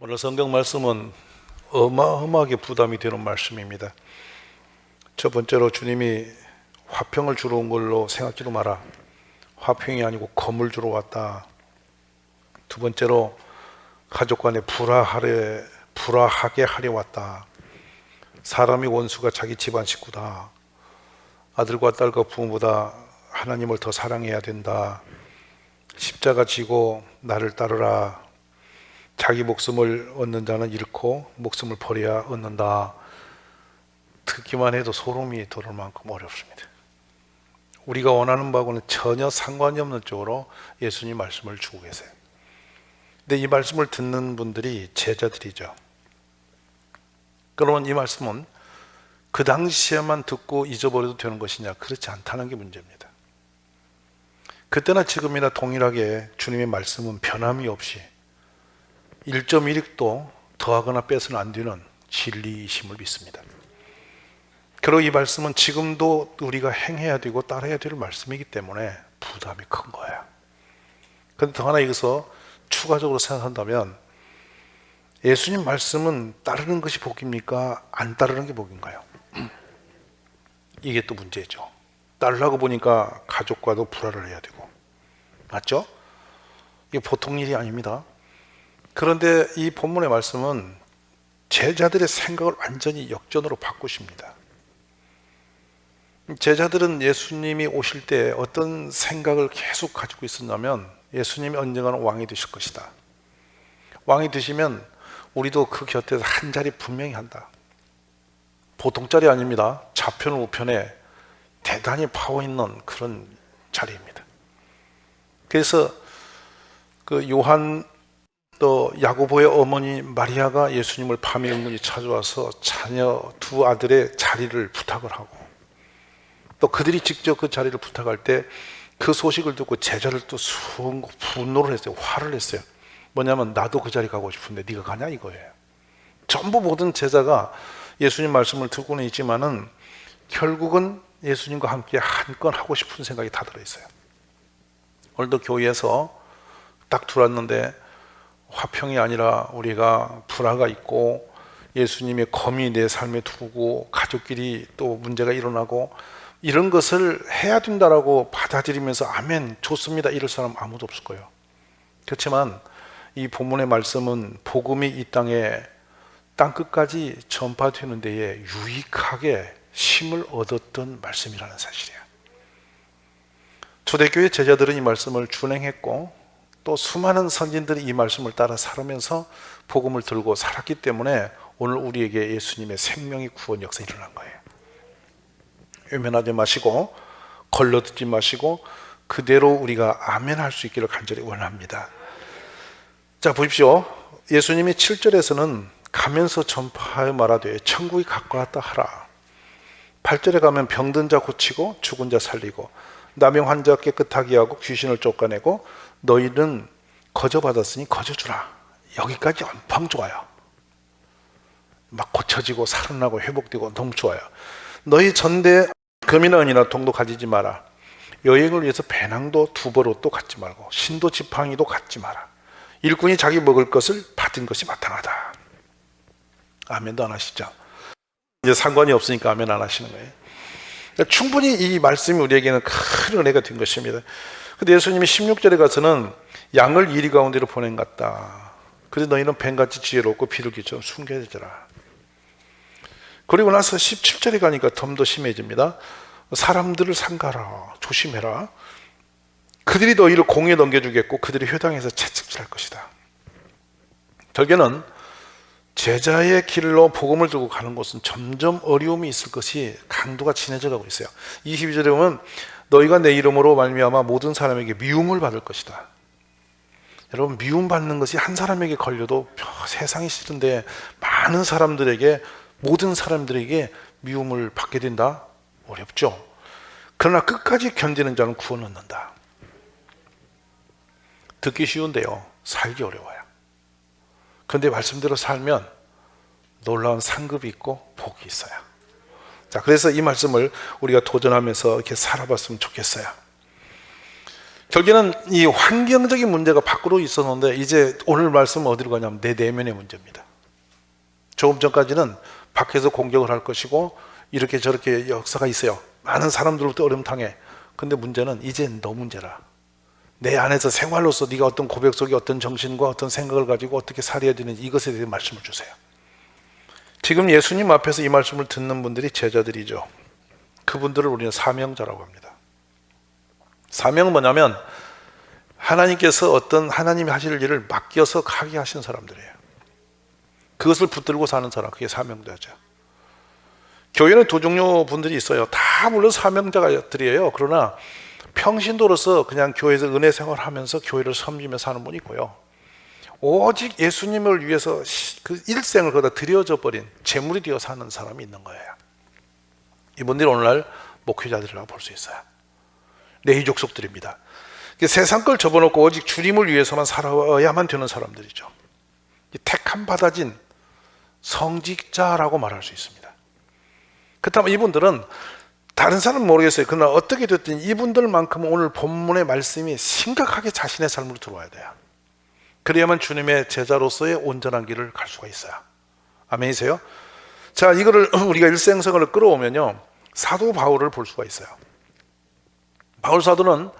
오늘 성경 말씀은 어마어마하게 부담이 되는 말씀입니다. 첫 번째로 주님이 화평을 주러 온 걸로 생각지도 마라. 화평이 아니고 검을 주러 왔다. 두 번째로 가족 간에 불화하게 하려 왔다. 사람이 원수가 자기 집안 식구다. 아들과 딸과 부모보다 하나님을 더 사랑해야 된다. 십자가 지고 나를 따르라. 자기 목숨을 얻는 자는 잃고 목숨을 버려야 얻는다. 듣기만 해도 소름이 돋을 만큼 어렵습니다. 우리가 원하는 바하고는 전혀 상관이 없는 쪽으로 예수님 말씀을 주고 계세요. 근데 이 말씀을 듣는 분들이 제자들이죠. 그러면 이 말씀은 그 당시에만 듣고 잊어버려도 되는 것이냐? 그렇지 않다는 게 문제입니다. 그때나 지금이나 동일하게 주님의 말씀은 변함이 없이 1.1획도 더하거나 빼서는 안 되는 진리이심을 믿습니다. 그리고 이 말씀은 지금도 우리가 행해야 되고 따라야 될 말씀이기 때문에 부담이 큰 거예요. 그런데 더 하나 여기서 추가적으로 생각한다면 예수님 말씀은 따르는 것이 복입니까? 안 따르는 게 복인가요? 이게 또 문제죠. 따르려고 보니까 가족과도 불화를 해야 되고, 맞죠? 이게 보통 일이 아닙니다. 그런데 이 본문의 말씀은 제자들의 생각을 완전히 역전으로 바꾸십니다. 제자들은 예수님이 오실 때 어떤 생각을 계속 가지고 있었냐면 예수님이 언젠가는 왕이 되실 것이다. 왕이 되시면 우리도 그 곁에서 한 자리 분명히 한다. 보통 자리 아닙니다. 좌편 우편에 대단히 파워 있는 그런 자리입니다. 그래서 그 요한 또 야고보의 어머니 마리아가 예수님을 밤에 은근히 찾아와서 자녀 두 아들의 자리를 부탁을 하고, 또 그들이 직접 그 자리를 부탁할 때 그 소식을 듣고 제자를 또 분노를 했어요. 화를 냈어요. 뭐냐면 나도 그 자리 가고 싶은데 네가 가냐 이거예요. 전부 모든 제자가 예수님 말씀을 듣고는 있지만은 결국은 예수님과 함께 한건 하고 싶은 생각이 다 들어있어요. 오늘도 교회에서 딱 들어왔는데 화평이 아니라 우리가 불화가 있고 예수님의 검이 내 삶에 들어오고 가족끼리 또 문제가 일어나고 이런 것을 해야 된다라고 받아들이면서 아멘 좋습니다 이럴 사람 아무도 없을 거예요. 그렇지만 이 본문의 말씀은 복음이 이 땅에 땅끝까지 전파되는 데에 유익하게 힘을 얻었던 말씀이라는 사실이에요. 초대교회 제자들은 이 말씀을 준행했고 또 수많은 선진들이 이 말씀을 따라 살아면서 복음을 들고 살았기 때문에 오늘 우리에게 예수님의 생명의 구원 역사가 일어난 거예요. 외면하지 마시고 걸러듣지 마시고 그대로 우리가 아멘 할 수 있기를 간절히 원합니다. 자 보십시오. 예수님이 7절에서는 가면서 전파하여 말하되 천국이 가까웠다 하라. 8절에 가면 병든 자 고치고 죽은 자 살리고 남의 환자 깨끗하게 하고 귀신을 쫓아내고 너희는 거저받았으니 거저주라. 여기까지 엄청 좋아요. 막 고쳐지고 살아나고 회복되고 너무 좋아요. 너희 전대 금이나 은이나 동도 가지지 마라. 여행을 위해서 배낭도 두벌옷도 갖지 말고 신도 지팡이도 갖지 마라. 일꾼이 자기 먹을 것을 받은 것이 마땅하다. 아멘도 안 하시죠? 이제 상관이 없으니까 아멘 안 하시는 거예요. 그러니까 충분히 이 말씀이 우리에게는 큰 은혜가 된 것입니다. 근데 예수님이 16절에 가서는 양을 이리 가운데로 보낸 것 같다. 그래서 너희는 뱀같이 지혜롭고 비둘기처럼 숨겨야 되더라. 그리고 나서 17절에 가니까 좀 더 심해집니다. 사람들을 삼가라. 조심해라. 그들이 너희를 공에 넘겨주겠고 그들이 회당에서 채찍질할 것이다. 결국에는 제자의 길로 복음을 들고 가는 것은 점점 어려움이 있을 것이 강도가 진해져 가고 있어요. 22절에 보면 너희가 내 이름으로 말미암아 모든 사람에게 미움을 받을 것이다. 여러분 미움받는 것이 한 사람에게 걸려도 세상이 싫은데 많은 사람들에게 모든 사람들에게 미움을 받게 된다? 어렵죠. 그러나 끝까지 견디는 자는 구원 얻는다. 듣기 쉬운데요 살기 어려워요. 그런데 말씀대로 살면 놀라운 상급이 있고 복이 있어요. 자, 그래서 이 말씀을 우리가 도전하면서 이렇게 살아봤으면 좋겠어요. 결국에는 이 환경적인 문제가 밖으로 있었는데 이제 오늘 말씀은 어디로 가냐면 내 내면의 문제입니다. 조금 전까지는 밖에서 공격을 할 것이고 이렇게 저렇게 역사가 있어요. 많은 사람들로부터 어려움당해. 근데 문제는 이제 너 문제라. 내 안에서 생활로서 네가 어떤 고백 속에 어떤 정신과 어떤 생각을 가지고 어떻게 살아야 되는지 이것에 대해 말씀을 주세요. 지금 예수님 앞에서 이 말씀을 듣는 분들이 제자들이죠. 그분들을 우리는 사명자라고 합니다. 사명은 뭐냐면 하나님께서 어떤 하나님이 하실 일을 맡겨서 하게 하신 사람들이에요. 그것을 붙들고 사는 사람, 그게 사명자죠. 교회는 두 종류 분들이 있어요. 다 물론 사명자들이에요. 그러나 평신도로서 그냥 교회에서 은혜 생활하면서 교회를 섬기며 사는 분이 있고요. 오직 예수님을 위해서 그 일생을 거기다 드려져 버린 제물이 되어 사는 사람이 있는 거예요. 이분들이 오늘날 목회자들이라고 볼 수 있어요. 레위 족속들입니다. 세상 걸 접어놓고 오직 주님을 위해서만 살아야만 되는 사람들이죠. 택함 받아진 성직자라고 말할 수 있습니다. 그렇다면 이분들은 다른 사람은 모르겠어요. 그러나 어떻게 됐든 이분들만큼은 오늘 본문의 말씀이 심각하게 자신의 삶으로 들어와야 돼요. 그래야만 주님의 제자로서의 온전한 길을 갈 수가 있어요. 아멘이세요? 자, 이거를 우리가 일생생활을 끌어오면요, 사도 바울을 볼 수가 있어요. 바울 사도는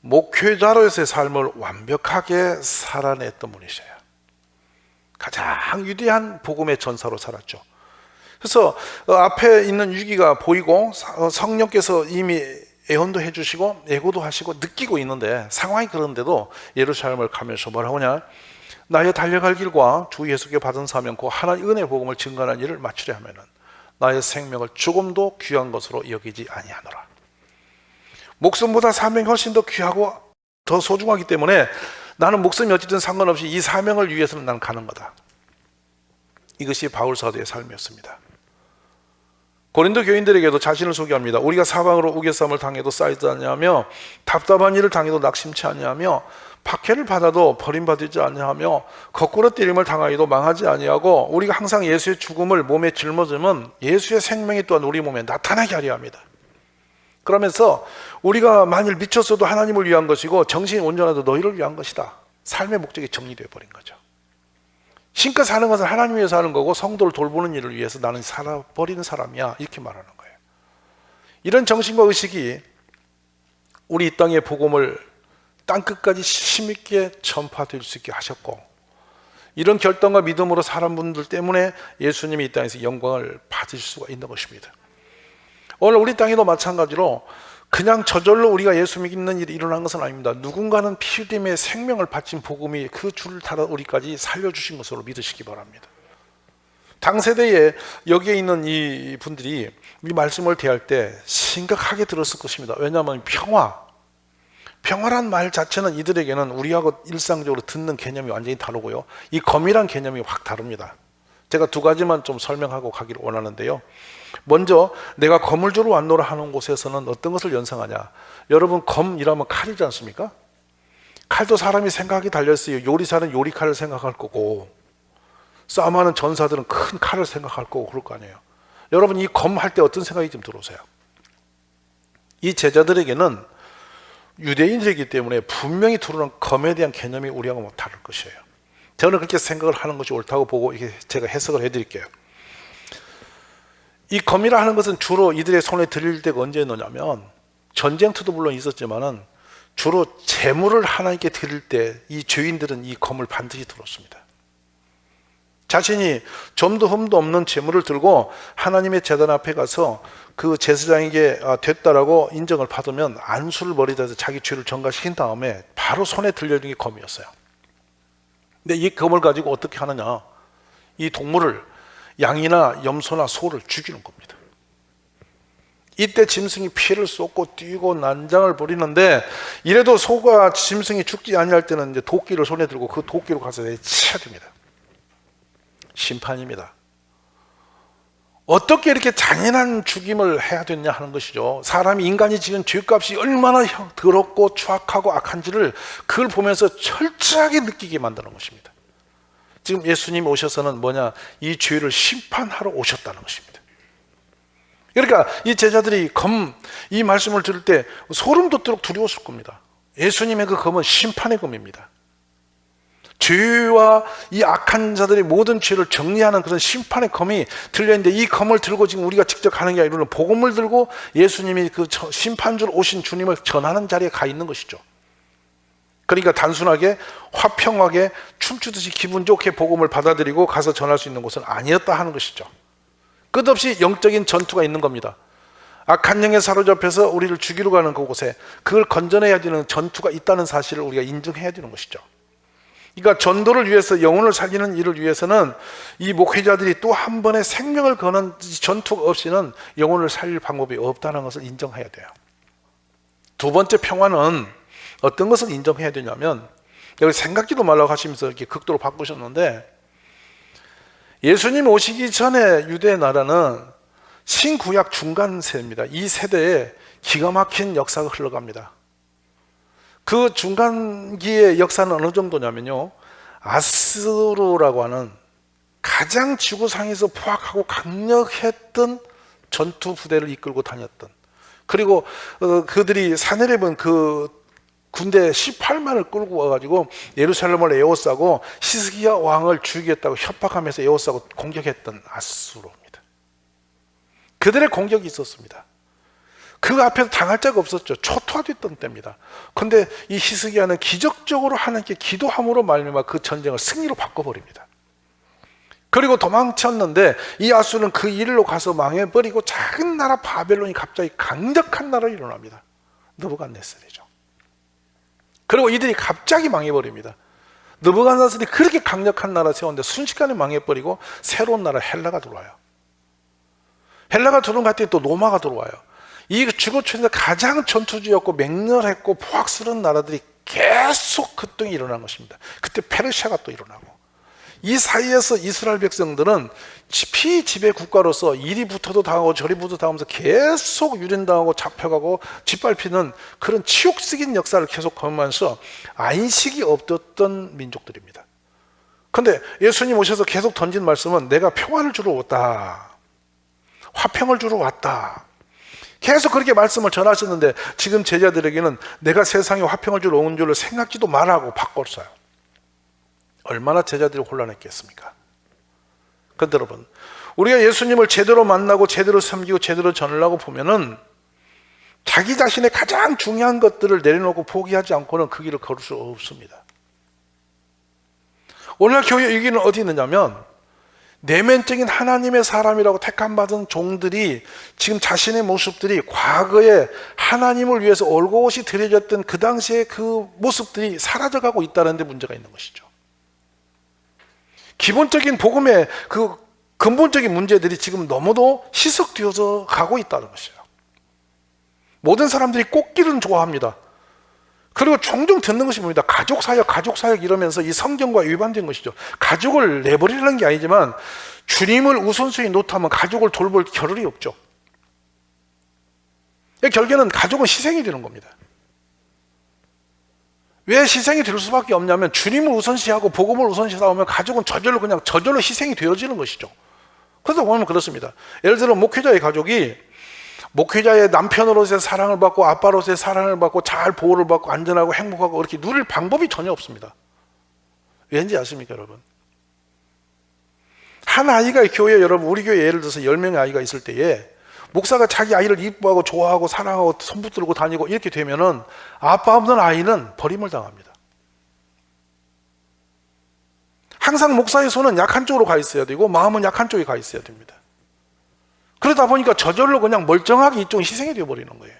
목회자로서의 삶을 완벽하게 살아냈던 분이셔요. 가장 위대한 복음의 전사로 살았죠. 그래서 앞에 있는 위기가 보이고 성령께서 이미 애원도 해주시고 예고도 하시고 느끼고 있는데 상황이 그런데도 예루살렘을 가면서 뭐라고 하냐, 나의 달려갈 길과 주 예수께 받은 사명 그 하나님의 은혜 복음을 증거하는 일을 마치려 하면은 나의 생명을 조금도 귀한 것으로 여기지 아니하노라. 목숨보다 사명이 훨씬 더 귀하고 더 소중하기 때문에 나는 목숨이 어찌든 상관없이 이 사명을 위해서는 난 가는 거다. 이것이 바울 사도의 삶이었습니다. 고린도 교인들에게도 자신을 소개합니다. 우리가 사방으로 우겨쌈을 당해도 쌓이지 아니하며 답답한 일을 당해도 낙심치 아니하며 박해를 받아도 버림받지 아니하며 거꾸로 때림을 당하여도 망하지 아니하고 우리가 항상 예수의 죽음을 몸에 짊어지면 예수의 생명이 또한 우리 몸에 나타나게 하려 합니다. 그러면서 우리가 만일 미쳤어도 하나님을 위한 것이고 정신이 온전하도 너희를 위한 것이다. 삶의 목적이 정리되어 버린 거죠. 신껏 사는 것은 하나님 위해서 하는 거고 성도를 돌보는 일을 위해서 나는 살아버리는 사람이야, 이렇게 말하는 거예요. 이런 정신과 의식이 우리 이 땅의 복음을 땅끝까지 힘있게 전파될 수 있게 하셨고, 이런 결단과 믿음으로 살은 분들 때문에 예수님이 이 땅에서 영광을 받을 수가 있는 것입니다. 오늘 우리 땅에도 마찬가지로 그냥 저절로 우리가 예수 믿는 일이 일어난 것은 아닙니다. 누군가는 피 흘림의 생명을 바친 복음이 그 줄을 타러 우리까지 살려주신 것으로 믿으시기 바랍니다. 당세대에 여기에 있는 이 분들이 이 말씀을 대할 때 심각하게 들었을 것입니다. 왜냐하면 평화란 말 자체는 이들에게는 우리하고 일상적으로 듣는 개념이 완전히 다르고요, 이 검이란 개념이 확 다릅니다. 제가 두 가지만 좀 설명하고 가기를 원하는데요. 먼저 내가 검을 주러 왔노라 하는 곳에서는 어떤 것을 연상하냐, 여러분 검이라면 칼이지 않습니까? 칼도 사람이 생각이 달렸어요. 요리사는 요리칼을 생각할 거고 싸움하는 전사들은 큰 칼을 생각할 거고 그럴 거 아니에요. 여러분 이 검 할 때 어떤 생각이 좀 들어오세요? 이 제자들에게는 유대인들이기 때문에 분명히 들어오는 검에 대한 개념이 우리하고 뭐 다를 것이에요. 저는 그렇게 생각을 하는 것이 옳다고 보고 이게 제가 해석을 해드릴게요. 이 검이라 하는 것은 주로 이들의 손에 들릴 때가 언제였느냐면, 전쟁터도 물론 있었지만은 주로 재물을 하나님께 드릴 때 이 죄인들은 이 검을 반드시 들었습니다. 자신이 점도 흠도 없는 재물을 들고 하나님의 제단 앞에 가서 그 제사장에게 됐다라고 인정을 받으면 안수를 머리다 해서 자기 죄를 전가시킨 다음에 바로 손에 들려주는 게 검이었어요. 근데 이 검을 가지고 어떻게 하느냐, 이 동물을 양이나 염소나 소를 죽이는 겁니다. 이때 짐승이 피해를 쏟고 뛰고 난장을 벌이는데, 이래도 소가 짐승이 죽지 아니할 때는 이제 도끼를 손에 들고 그 도끼로 가서 쳐야 됩니다. 심판입니다. 어떻게 이렇게 잔인한 죽임을 해야 되냐 하는 것이죠. 사람이, 인간이 지은 죄값이 얼마나 더럽고 추악하고 악한지를 그걸 보면서 철저하게 느끼게 만드는 것입니다. 지금 예수님이 오셔서는 뭐냐, 이 죄를 심판하러 오셨다는 것입니다. 그러니까 이 제자들이 이 말씀을 들을 때 소름 돋도록 두려웠을 겁니다. 예수님의 그 검은 심판의 검입니다. 죄와 이 악한 자들의 모든 죄를 정리하는 그런 심판의 검이 들려있는데, 이 검을 들고 지금 우리가 직접 하는 게 아니라 복음을 들고 예수님이 그 심판주로 오신 주님을 전하는 자리에 가 있는 것이죠. 그러니까 단순하게 화평하게 춤추듯이 기분 좋게 복음을 받아들이고 가서 전할 수 있는 곳은 아니었다 하는 것이죠. 끝없이 영적인 전투가 있는 겁니다. 악한 영에 사로잡혀서 우리를 죽이러 가는 그곳에 그걸 건져내야 되는 전투가 있다는 사실을 우리가 인정해야 되는 것이죠. 그러니까 전도를 위해서, 영혼을 살리는 일을 위해서는 이 목회자들이 또 한 번의 생명을 거는 전투 없이는 영혼을 살릴 방법이 없다는 것을 인정해야 돼요. 두 번째 평화는 어떤 것을 인정해야 되냐면, 여기 생각지도 말라고 하시면서 이렇게 극도로 바꾸셨는데, 예수님 오시기 전에 유대 나라는 신구약 중간 세대입니다. 이 세대에 기가 막힌 역사가 흘러갑니다. 그 중간기의 역사는 어느 정도냐면요, 아수르라고 하는 가장 지구상에서 포악하고 강력했던 전투 부대를 이끌고 다녔던, 그리고 그들이 사내립은 그 군대 18만을 끌고 와가지고 예루살렘을 에워싸고 히스기야 왕을 죽이겠다고 협박하면서 에워싸고 공격했던 아수르입니다. 그들의 공격이 있었습니다. 그 앞에서 당할 자가 없었죠. 초토화됐던 때입니다. 그런데 이 히스기야는 기적적으로 하나님께 기도함으로 말미암아 그 전쟁을 승리로 바꿔버립니다. 그리고 도망쳤는데 이 아수르는 그 일로 가서 망해버리고 작은 나라 바벨론이 갑자기 강력한 나라로 일어납니다. 느부갓네살이죠. 그리고 이들이 갑자기 망해버립니다. 느부갓네살이 그렇게 강력한 나라 세웠는데 순식간에 망해버리고 새로운 나라 헬라가 들어와요. 헬라가 들어온 것 같더니 또 로마가 들어와요. 이 지구촌에서 가장 전투지였고 맹렬했고 포악스러운 나라들이 계속 급등이 일어난 것입니다. 그때 페르시아가 또 일어나고, 이 사이에서 이스라엘 백성들은 피지배 국가로서 이리 붙어도 당하고 저리 붙어도 당하면서 계속 유린당하고 잡혀가고 짓밟히는 그런 치욕적인 역사를 계속 거면서 안식이 없었던 민족들입니다. 그런데 예수님 오셔서 계속 던진 말씀은 내가 평화를 주러 왔다, 화평을 주러 왔다, 계속 그렇게 말씀을 전하셨는데, 지금 제자들에게는 내가 세상에 화평을 주러 온 줄을 생각지도 말라고 바꿨어요. 얼마나 제자들이 혼란했겠습니까? 그런데 여러분, 우리가 예수님을 제대로 만나고 제대로 섬기고 제대로 전하려고 보면은 자기 자신의 가장 중요한 것들을 내려놓고 포기하지 않고는 그 길을 걸을 수 없습니다. 오늘날 교회 여기는 어디 있느냐면, 내면적인 하나님의 사람이라고 택함받은 종들이 지금 자신의 모습들이 과거에 하나님을 위해서 올곧이 드려졌던 그 당시의 그 모습들이 사라져가고 있다는 데 문제가 있는 것이죠. 기본적인 복음의 그 근본적인 문제들이 지금 너무도 희석되어서 가고 있다는 것이에요. 모든 사람들이 꽃길은 좋아합니다. 그리고 종종 듣는 것이 뭡니다? 가족사역 이러면서 이 성경과 위반된 것이죠. 가족을 내버리는 게 아니지만 주님을 우선순위 놓다면 가족을 돌볼 겨를이 없죠. 결국에는 가족은 희생이 되는 겁니다. 왜 희생이 될 수밖에 없냐면, 주님을 우선시하고 복음을 우선시하다 보면 가족은 저절로 희생이 되어지는 것이죠. 그래서 보면 그렇습니다. 예를 들어 목회자의 가족이 목회자의 남편으로서의 사랑을 받고 아빠로서의 사랑을 받고 잘 보호를 받고 안전하고 행복하고 이렇게 누릴 방법이 전혀 없습니다. 왠지 아십니까 여러분? 한 아이가 교회, 여러분 우리 교회 예를 들어서 10명의 아이가 있을 때에 목사가 자기 아이를 이뻐하고 좋아하고 사랑하고 손붙들고 다니고 이렇게 되면은 아빠 없는 아이는 버림을 당합니다. 항상 목사의 손은 약한 쪽으로 가 있어야 되고 마음은 약한 쪽에 가 있어야 됩니다. 그러다 보니까 저절로 그냥 멀쩡하게 이쪽은 희생이 되어버리는 거예요.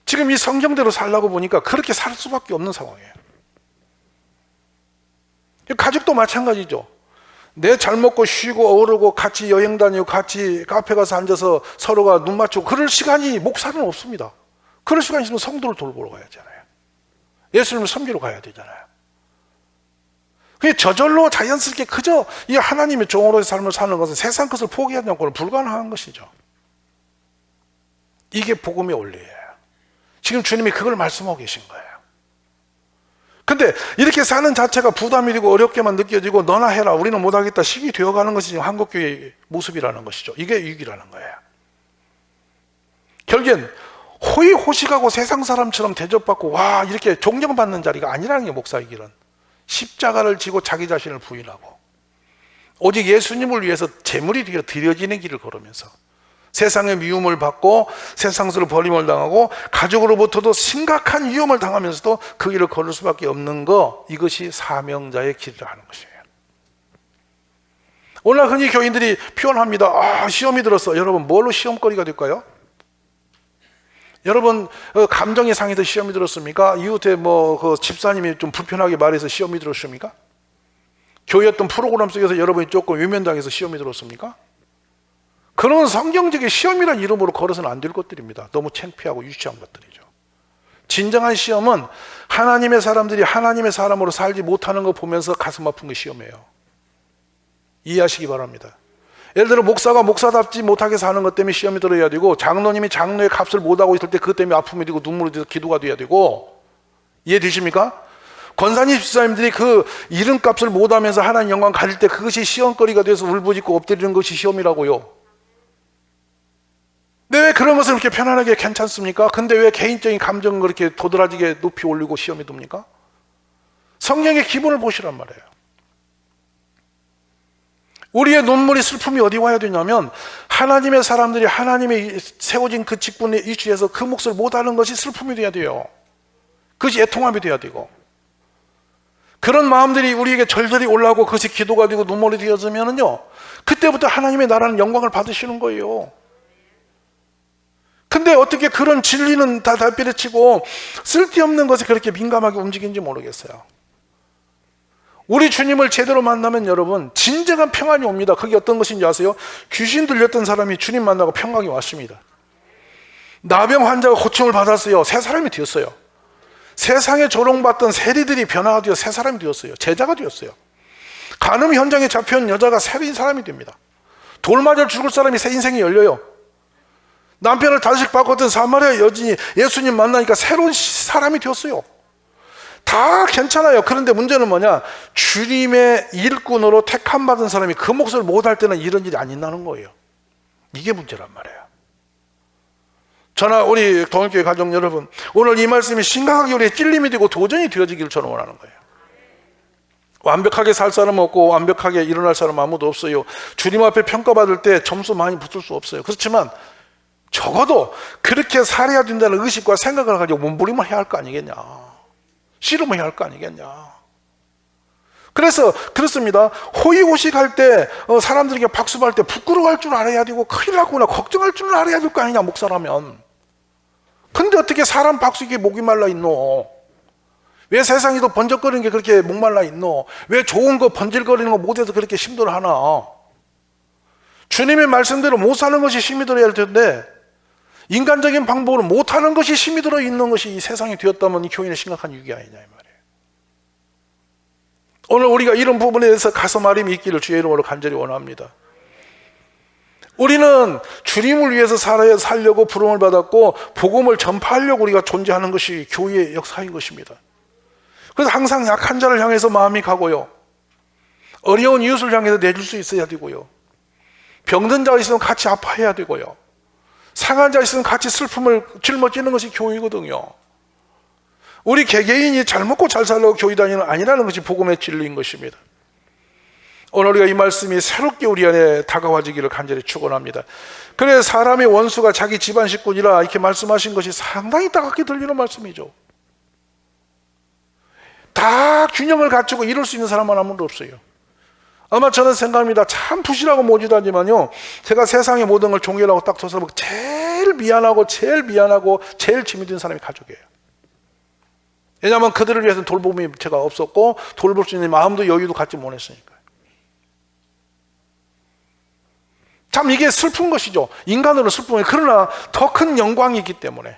지금 이 성경대로 살라고 보니까 그렇게 살 수밖에 없는 상황이에요. 가족도 마찬가지죠. 내 잘 먹고 쉬고 어우르고 같이 여행 다니고 같이 카페 가서 앉아서 서로가 눈 맞추고 그럴 시간이 목사는 없습니다. 그럴 시간이 있으면 성도를 돌보러 가야 하잖아요. 예수님을 섬기러 가야 되잖아요. 그게 저절로 자연스럽게 그저 이 하나님의 종으로의 삶을 사는 것은 세상 것을 포기하지 않고는 불가능한 것이죠. 이게 복음의 원리예요. 지금 주님이 그걸 말씀하고 계신 거예요. 근데 이렇게 사는 자체가 부담이 되고 어렵게만 느껴지고 너나 해라 우리는 못하겠다 식이 되어가는 것이 지금 한국교회의 모습이라는 것이죠. 이게 유익이라는 거예요. 결국엔 호의호식하고 세상 사람처럼 대접받고 와 이렇게 존경받는 자리가 아니라는 게 목사의 길은. 십자가를 지고 자기 자신을 부인하고 오직 예수님을 위해서 제물이 되어 드려지는 길을 걸으면서 세상의 미움을 받고 세상스러운 버림을 당하고 가족으로부터도 심각한 위험을 당하면서도 그 길을 걸을 수밖에 없는 거, 이것이 사명자의 길이라 하는 것이에요. 오늘 흔히 교인들이 표현합니다. 시험이 들었어. 여러분 뭘로 시험거리가 될까요? 여러분 감정이 상해서 시험이 들었습니까? 이웃에 그 집사님이 좀 불편하게 말해서 시험이 들었습니까? 교회 어떤 프로그램 속에서 여러분이 조금 외면당해서 시험이 들었습니까? 그런 성경적인 시험이라는 이름으로 걸어서는 안 될 것들입니다. 너무 창피하고 유치한 것들이죠. 진정한 시험은 하나님의 사람들이 하나님의 사람으로 살지 못하는 거 보면서 가슴 아픈 게 시험이에요. 이해하시기 바랍니다. 예를 들어 목사가 목사답지 못하게 사는 것 때문에 시험이 들어야 되고, 장로님이 장로의 값을 못하고 있을 때 그것 때문에 아픔이 되고 눈물이 돼서 기도가 돼야 되고, 이해되십니까? 권사님 집사님들이 그 이름값을 못하면서 하나님 영광 가질 때 그것이 시험거리가 돼서 울부짖고 엎드리는 것이 시험이라고요. 근데 왜 그런 것을 그렇게 편안하게 괜찮습니까? 근데 왜 개인적인 감정을 그렇게 도드라지게 높이 올리고 시험이 듭니까? 성경의 기본을 보시란 말이에요. 우리의 눈물이 슬픔이 어디 와야 되냐면, 하나님의 사람들이 하나님의 세워진 그 직분의 이슈에서 그 몫을 못하는 것이 슬픔이 돼야 돼요. 그것이 애통함이 돼야 되고, 그런 마음들이 우리에게 절절히 올라오고 그것이 기도가 되고 눈물이 되어지면은요, 그때부터 하나님의 나라는 영광을 받으시는 거예요. 근데 어떻게 그런 진리는 다 달비려치고 쓸데없는 것에 그렇게 민감하게 움직이는지 모르겠어요. 우리 주님을 제대로 만나면 여러분 진정한 평안이 옵니다. 그게 어떤 것인지 아세요? 귀신 들렸던 사람이 주님 만나고 평강이 왔습니다. 나병 환자가 고침을 받았어요. 새 사람이 되었어요. 세상에 조롱받던 세리들이 변화가 되어 새 사람이 되었어요. 제자가 되었어요. 간음 현장에 잡혀온 여자가 새로운 사람이 됩니다. 돌 맞아 죽을 사람이 새 인생이 열려요. 남편을 단식 바꿨던 사마리아 여진이 예수님 만나니까 새로운 사람이 되었어요. 다 괜찮아요. 그런데 문제는 뭐냐? 주님의 일꾼으로 택함 받은 사람이 그 몫을 못할 때는 이런 일이 안 일어나는 거예요. 이게 문제란 말이에요. 저나 우리 동일교회 가족 여러분, 오늘 이 말씀이 심각하게 우리의 찔림이 되고 도전이 되어지기를 저는 원하는 거예요. 완벽하게 살 사람 없고 완벽하게 일어날 사람 아무도 없어요. 주님 앞에 평가받을 때 점수 많이 붙을 수 없어요. 그렇지만 적어도 그렇게 살아야 된다는 의식과 생각을 가지고 몸부림을 해야 할 거 아니겠냐, 씨름을 해야 할 거 아니겠냐. 그래서 그렇습니다. 호의호식할 때 사람들에게 박수받을 때 부끄러워할 줄 알아야 되고, 큰일 났구나 걱정할 줄 알아야 될 거 아니냐, 목사라면. 근데 어떻게 사람 박수기에 목이 말라 있노? 왜 세상이 더 번쩍거리는 게 그렇게 목말라 있노? 왜 좋은 거 번질거리는 거 못해서 그렇게 힘들어하나? 주님의 말씀대로 못 사는 것이 힘이 들어야 할 텐데, 인간적인 방법으로 못하는 것이 힘이 들어 있는 것이 이 세상이 되었다면 이 교인의 심각한 위기 아니냐 이 말이에요. 오늘 우리가 이런 부분에 대해서 가서 말임이 있기를 주의 이름으로 간절히 원합니다. 우리는 주님을 위해서 살려고 부름을 받았고 복음을 전파하려고 우리가 존재하는 것이 교회의 역사인 것입니다. 그래서 항상 약한 자를 향해서 마음이 가고요, 어려운 이웃을 향해서 내줄 수 있어야 되고요, 병든 자가 있으면 같이 아파해야 되고요, 상한 자 있으면 같이 슬픔을 짊어지는 것이 교회거든요. 우리 개개인이 잘 먹고 잘 살려고 교회 다니는 아니라는 것이 복음의 진리인 것입니다. 오늘 우리가 이 말씀이 새롭게 우리 안에 다가와지기를 간절히 축원합니다. 그래 사람의 원수가 자기 집안 식구니라 이렇게 말씀하신 것이 상당히 따갑게 들리는 말씀이죠. 다 균형을 갖추고 이룰 수 있는 사람은 아무도 없어요. 아마 저는 생각합니다. 참 부실하고 모질하지만요, 제가 세상의 모든 걸 종결하고 딱 서서 제일 미안하고 제일 짐이 든 사람이 가족이에요. 왜냐하면 그들을 위해서는 돌봄이 제가 없었고 돌볼 수 있는 마음도 여유도 갖지 못했으니까요. 참 이게 슬픈 것이죠. 인간으로 슬픈 거예요. 그러나 더 큰 영광이 있기 때문에,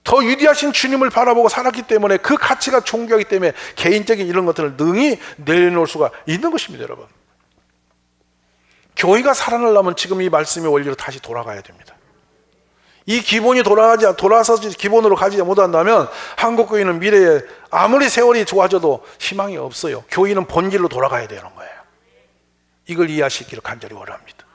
더 위대하신 주님을 바라보고 살았기 때문에, 그 가치가 존귀하기 때문에 개인적인 이런 것들을 능히 내려놓을 수가 있는 것입니다. 여러분, 교회가 살아나려면 지금 이 말씀의 원리로 다시 돌아가야 됩니다. 이 기본이 돌아서 기본으로 가지 못한다면 한국 교회는 미래에 아무리 세월이 좋아져도 희망이 없어요. 교회는 본질로 돌아가야 되는 거예요. 이걸 이해하시기를 간절히 원합니다.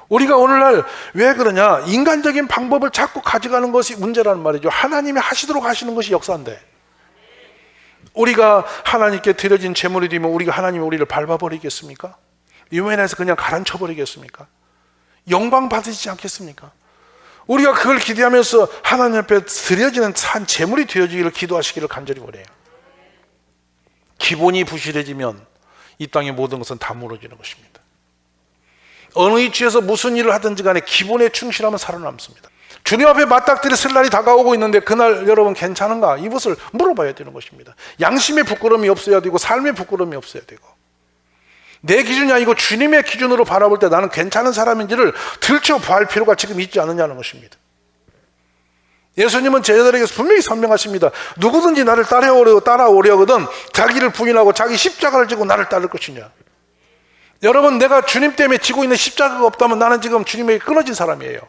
우리가 오늘날 왜 그러냐? 인간적인 방법을 자꾸 가져가는 것이 문제라는 말이죠. 하나님이 하시도록 하시는 것이 역사인데, 우리가 하나님께 드려진 제물이 되면 우리가 하나님이 우리를 밟아버리겠습니까? 유면에서 그냥 가라앉혀버리겠습니까? 영광 받으시지 않겠습니까? 우리가 그걸 기대하면서 하나님 앞에 드려지는 산 제물이 되어지기를 기도하시기를 간절히 원해요. 기본이 부실해지면 이 땅의 모든 것은 다 무너지는 것입니다. 어느 위치에서 무슨 일을 하든지 간에 기본에 충실하면 살아남습니다. 주님 앞에 맞닥뜨릴 날이 다가오고 있는데 그날 여러분 괜찮은가? 이것을 물어봐야 되는 것입니다. 양심의 부끄러움이 없어야 되고 삶의 부끄러움이 없어야 되고, 내 기준이 아니고 주님의 기준으로 바라볼 때 나는 괜찮은 사람인지를 들춰볼 필요가 지금 있지 않느냐는 것입니다. 예수님은 제자들에게 분명히 설명하십니다. 누구든지 나를 따라오려거든 자기를 부인하고 자기 십자가를 지고 나를 따를 것이냐. 여러분, 내가 주님 때문에 지고 있는 십자가가 없다면 나는 지금 주님에게 끊어진 사람이에요.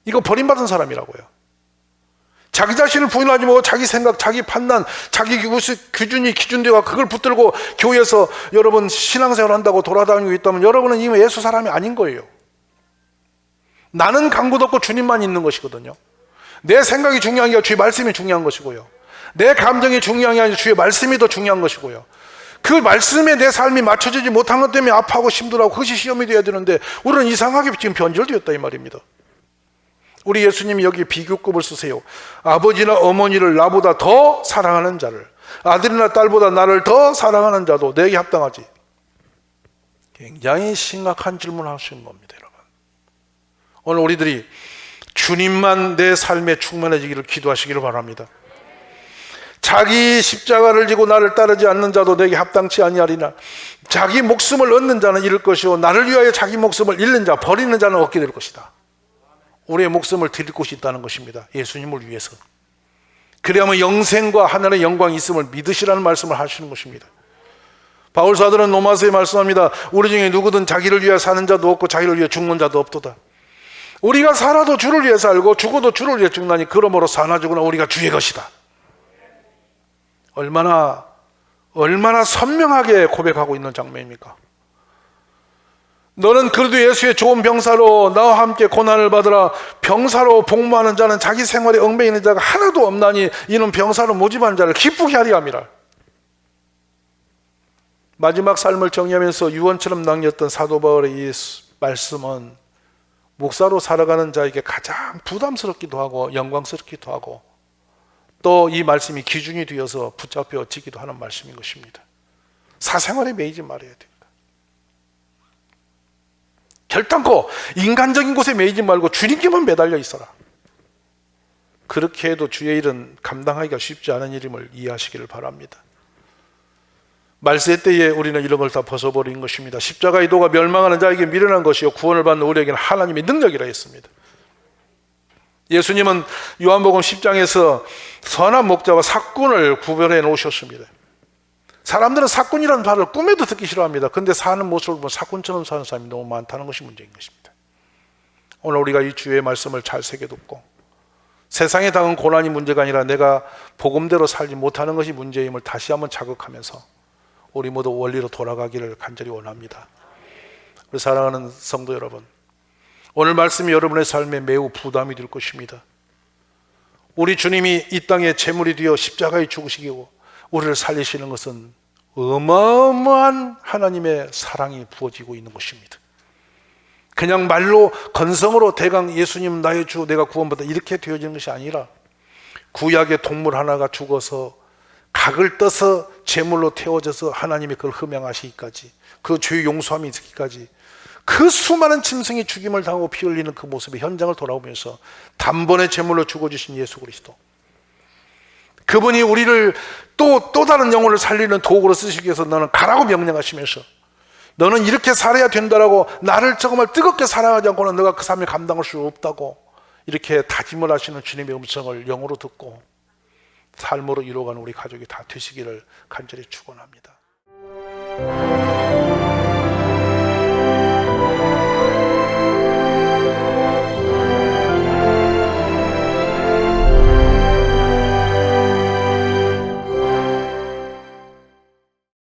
이거 버림받은 사람이라고요. 자기 자신을 부인하지 말고 자기 생각, 자기 판단, 자기 기준이 기준되어 그걸 붙들고 교회에서 여러분 신앙생활 한다고 돌아다니고 있다면 여러분은 이미 예수 사람이 아닌 거예요. 나는 강구도 없고 주님만 있는 것이거든요. 내 생각이 중요한 게 아니라 주의 말씀이 중요한 것이고요. 내 감정이 중요한 게 아니라 주의 말씀이 더 중요한 것이고요. 그 말씀에 내 삶이 맞춰지지 못한 것 때문에 아파하고 힘들어하고 그것이 시험이 되어야 되는데 우리는 이상하게 지금 변절되었다 이 말입니다. 우리 예수님이 여기 비교급을 쓰세요. 아버지나 어머니를 나보다 더 사랑하는 자를, 아들이나 딸보다 나를 더 사랑하는 자도 내게 합당하지. 굉장히 심각한 질문을 하시는 겁니다, 여러분. 오늘 우리들이 주님만 내 삶에 충만해지기를 기도하시기를 바랍니다. 자기 십자가를 지고 나를 따르지 않는 자도 내게 합당치 아니하리나. 자기 목숨을 얻는 자는 잃을 것이요 나를 위하여 자기 목숨을 잃는 자, 버리는 자는 얻게 될 것이다. 우리의 목숨을 드릴 곳이 있다는 것입니다. 예수님을 위해서. 그래야만 영생과 하늘의 영광이 있음을 믿으시라는 말씀을 하시는 것입니다. 바울 사도는 로마서에 말씀합니다. 우리 중에 누구든 자기를 위해 사는 자도 없고 자기를 위해 죽는 자도 없도다. 우리가 살아도 주를 위해 살고 죽어도 주를 위해 죽나니 그러므로 사나 죽으나 우리가 주의 것이다. 얼마나 선명하게 고백하고 있는 장면입니까? 너는 그래도 예수의 좋은 병사로 나와 함께 고난을 받으라. 병사로 복무하는 자는 자기 생활에 얽매이는 자가 하나도 없나니 이는 병사로 모집한 자를 기쁘게 하리 함이라. 마지막 삶을 정리하면서 유언처럼 남겼던 사도 바울의 이 말씀은 목사로 살아가는 자에게 가장 부담스럽기도 하고 영광스럽기도 하고 또 이 말씀이 기준이 되어서 붙잡혀지기도 하는 말씀인 것입니다. 사생활에 매이지 말아야 됩니다. 결단코 인간적인 곳에 매이지 말고 주님께만 매달려 있어라. 그렇게 해도 주의 일은 감당하기가 쉽지 않은 일임을 이해하시기를 바랍니다. 말세 때에 우리는 이런 걸 다 벗어버린 것입니다. 십자가의 도가 멸망하는 자에게 미련한 것이요 구원을 받는 우리에게는 하나님의 능력이라 했습니다. 예수님은 요한복음 10장에서 선한 목자와 삭군을 구별해 놓으셨습니다. 사람들은 삭군이라는 말을 꿈에도 듣기 싫어합니다. 그런데 사는 모습을 보면 삭군처럼 사는 사람이 너무 많다는 것이 문제인 것입니다. 오늘 우리가 이 주의 말씀을 잘 새겨듣고 세상에 당한 고난이 문제가 아니라 내가 복음대로 살지 못하는 것이 문제임을 다시 한번 자극하면서 우리 모두 원리로 돌아가기를 간절히 원합니다. 우리 사랑하는 성도 여러분, 오늘 말씀이 여러분의 삶에 매우 부담이 될 것입니다. 우리 주님이 이 땅에 제물이 되어 십자가에 죽으시고 우리를 살리시는 것은 어마어마한 하나님의 사랑이 부어지고 있는 것입니다. 그냥 말로 건성으로 대강 예수님 나의 주 내가 구원받아 이렇게 되어지는 것이 아니라 구약의 동물 하나가 죽어서 각을 떠서 제물로 태워져서 하나님이 그걸 흠양하시기까지 그 죄의 용서함이 있기까지 그 수많은 짐승이 죽임을 당하고 피 흘리는 그 모습의 현장을 돌아보면서 단번에 제물로 죽어주신 예수 그리스도, 그분이 우리를 또 다른 영혼을 살리는 도구로 쓰시기 위해서 너는 가라고 명령하시면서 너는 이렇게 살아야 된다라고 나를 정말 뜨겁게 사랑하지 않고는 너가 그 삶을 감당할 수 없다고 이렇게 다짐을 하시는 주님의 음성을 영으로 듣고 삶으로 이루어가는 우리 가족이 다 되시기를 간절히 축원합니다.